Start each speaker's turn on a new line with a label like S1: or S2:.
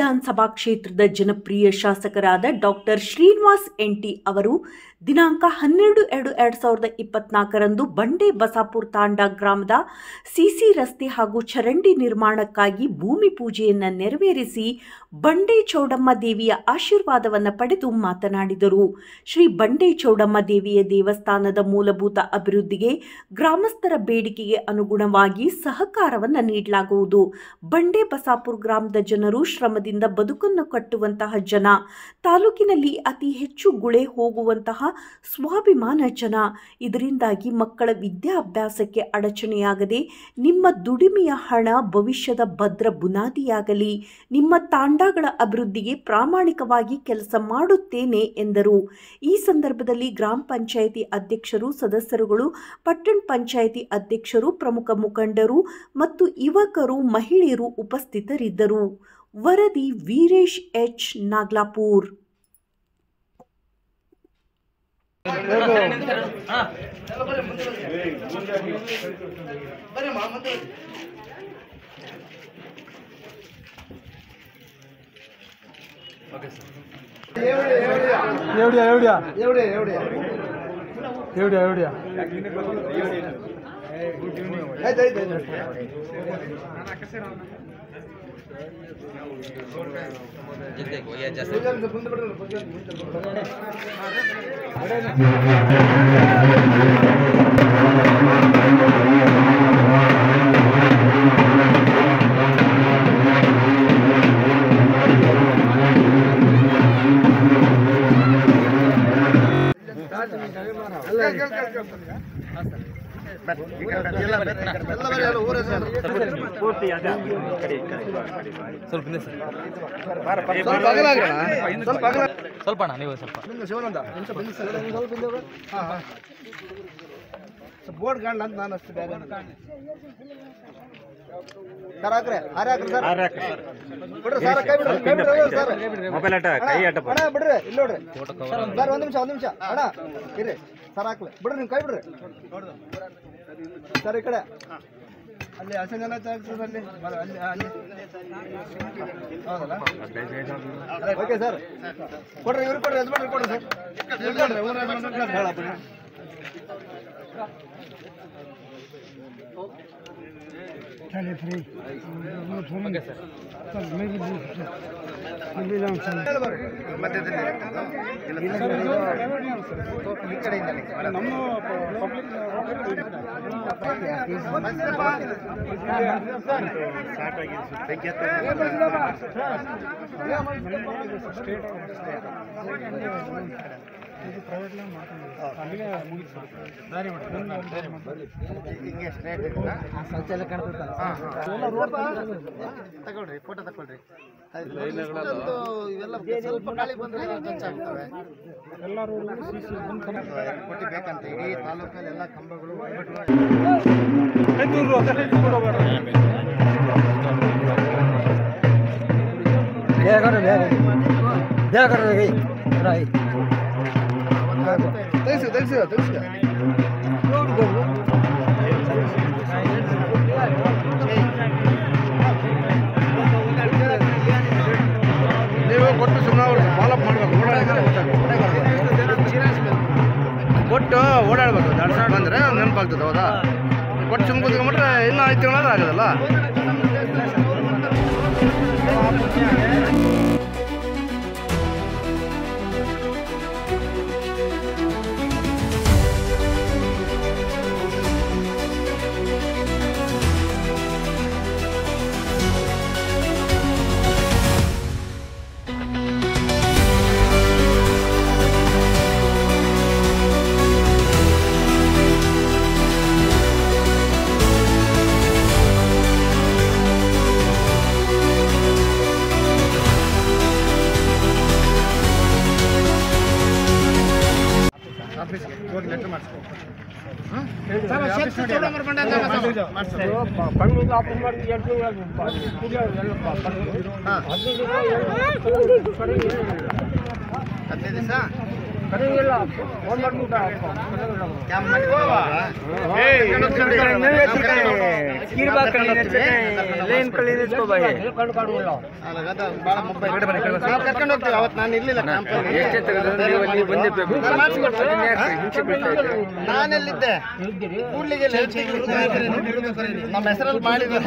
S1: ವಿಧಾನಸಭಾ ಕ್ಷೇತ್ರದ ಜನಪ್ರಿಯ ಶಾಸಕರಾದ ಡಾಕ್ಟರ್ ಶ್ರೀನಿವಾಸ್ ಎನ್ಟಿ ಅವರು ದಿನಾಂಕ 12/2/2024ರಂದು ಬಂಡೆ ಬಸಾಪುರ ತಾಂಡಾ ಗ್ರಾಮದ ಸಿಸಿ ರಸ್ತೆ ಹಾಗೂ ಚರಂಡಿ ನಿರ್ಮಾಣಕ್ಕಾಗಿ ಭೂಮಿ ಪೂಜೆಯನ್ನು ನೆರವೇರಿಸಿ ಬಂಡೆ ಚೌಡಮ್ಮ ದೇವಿಯ ಆಶೀರ್ವಾದವನ್ನು ಪಡೆದು ಮಾತನಾಡಿದರು. ಶ್ರೀ ಬಂಡೆ ಚೌಡಮ್ಮ ದೇವಿಯ ದೇವಸ್ಥಾನದ ಮೂಲಭೂತ ಅಭಿವೃದ್ಧಿಗೆ ಗ್ರಾಮಸ್ಥರ ಬೇಡಿಕೆಗೆ ಅನುಗುಣವಾಗಿ ಸಹಕಾರವನ್ನು ನೀಡಲಾಗುವುದು. ಬಂಡೆ ಬಸಾಪುರ ಗ್ರಾಮದ ಜನರು ಶ್ರಮದಿಂದ ಬದುಕನ್ನು ಕಟ್ಟುವಂತಹ ಜನ, ತಾಲೂಕಿನಲ್ಲಿ ಅತಿ ಹೆಚ್ಚು ಗುಳೆ ಹೋಗುವಂತಹ ಸ್ವಾಭಿಮಾನ ಜನ. ಇದರಿಂದಾಗಿ ಮಕ್ಕಳ ವಿದ್ಯಾಭ್ಯಾಸಕ್ಕೆ ಅಡಚಣೆಯಾಗದೆ ನಿಮ್ಮ ದುಡಿಮೆಯ ಹಣ ಭವಿಷ್ಯದ ಭದ್ರ ಬುನಾದಿಯಾಗಲಿ. ನಿಮ್ಮ ತಾಂಡಾಗಳ ಅಭಿವೃದ್ಧಿಗೆ ಪ್ರಾಮಾಣಿಕವಾಗಿ ಕೆಲಸ ಮಾಡುತ್ತೇನೆ ಎಂದರು. ಈ ಸಂದರ್ಭದಲ್ಲಿ ಗ್ರಾಮ ಪಂಚಾಯಿತಿ ಅಧ್ಯಕ್ಷರು, ಸದಸ್ಯರುಗಳು, ಪಟ್ಟಣ ಪಂಚಾಯಿತಿ ಅಧ್ಯಕ್ಷರು, ಪ್ರಮುಖ ಮುಖಂಡರು ಮತ್ತು ಯುವಕರು, ಮಹಿಳೆಯರು ಉಪಸ್ಥಿತರಿದ್ದರು. ವರದಿ ವೀರೇಶ್ ಎಚ್, ನಾಗ್ಲಾಪುರ್.
S2: ಬೋರ್ಡ್ ಕಾಣಲ್ಲ ಅಂತ ನಾನು ಅಷ್ಟು ಬಿಡ್ರಿ ಇಲ್ಲಿ ನೋಡ್ರಿ ಸರ್, ಒಂದ್ ನಿಮಿಷ ಅಣ್ಣ ಇರ್ರಿ ಸರ್, ಹಾಕ್ಲಿ ಬಿಡ್ರಿ, ನಿಮ್ ಕೈ ಬಿಡ್ರಿ ಸರ್. ಈ ಕಡೆ ಅಲ್ಲಿ ಹಸ ಜನ ಅಲ್ಲಿ ಹೌದಲ್ಲ, ಓಕೆ ಸರ್, ಕೊಡ್ರಿ, ಇವ್ರು ಕೊಡ್ರಿ, ಯಜಮಾನ್ರಿ ಕೊಡ್ರಿ ಸರ್. फ्री ತಗೊಳ್ರಿ, ಫೋಟೋ ತಗೊಳ್ರಿ. ಇವೆಲ್ಲ ಸ್ವಲ್ಪ ಗಾಳಿ ಬಂದ್ರೆ ಕೋಟಿ ಬೇಕಂತ ಇಡೀ ತಾಲೂಕಲ್ಲಿ ಎಲ್ಲ ಕಂಬಗಳು ನೀವು ಕೊಟ್ಟು ಸುಮ್ಮನೆ ಫಾಲೋಅಪ್ ಮಾಡಬೇಕು, ಕೊಟ್ಟು ಓಡಾಡ್ಬೇಕು. ಬಂದರೆ ನೆನಪಾಗ್ತದೆ, ಹೌದಾ? ಕೊಟ್ಟು ಸುಮ್ಮನೆ ಕೂತ್ಕೊಂಡ್ಬಿಟ್ರೆ ಇನ್ನೂ 5 ತಿಂಗಳಾದ್ರೂ ಆಗೋದಲ್ಲ. ಹೋಗಿ ಲೆಟರ್ ಮಾಡಿಸ್ಕೊ. ಕರ್ಕೊಂಡು ಹೋಗ್ತೀವಿ. ಅವತ್ತು ನಾನು ಇರ್ಲಿಲ್ಲ, ನಾನೆಲ್ಲಿದ್ದೆ ಕೂಡ್ಲಿಗೆ ನಮ್ಮ ಹೆಸರಲ್ಲಿ ಮಾಡಿದ್ರೆ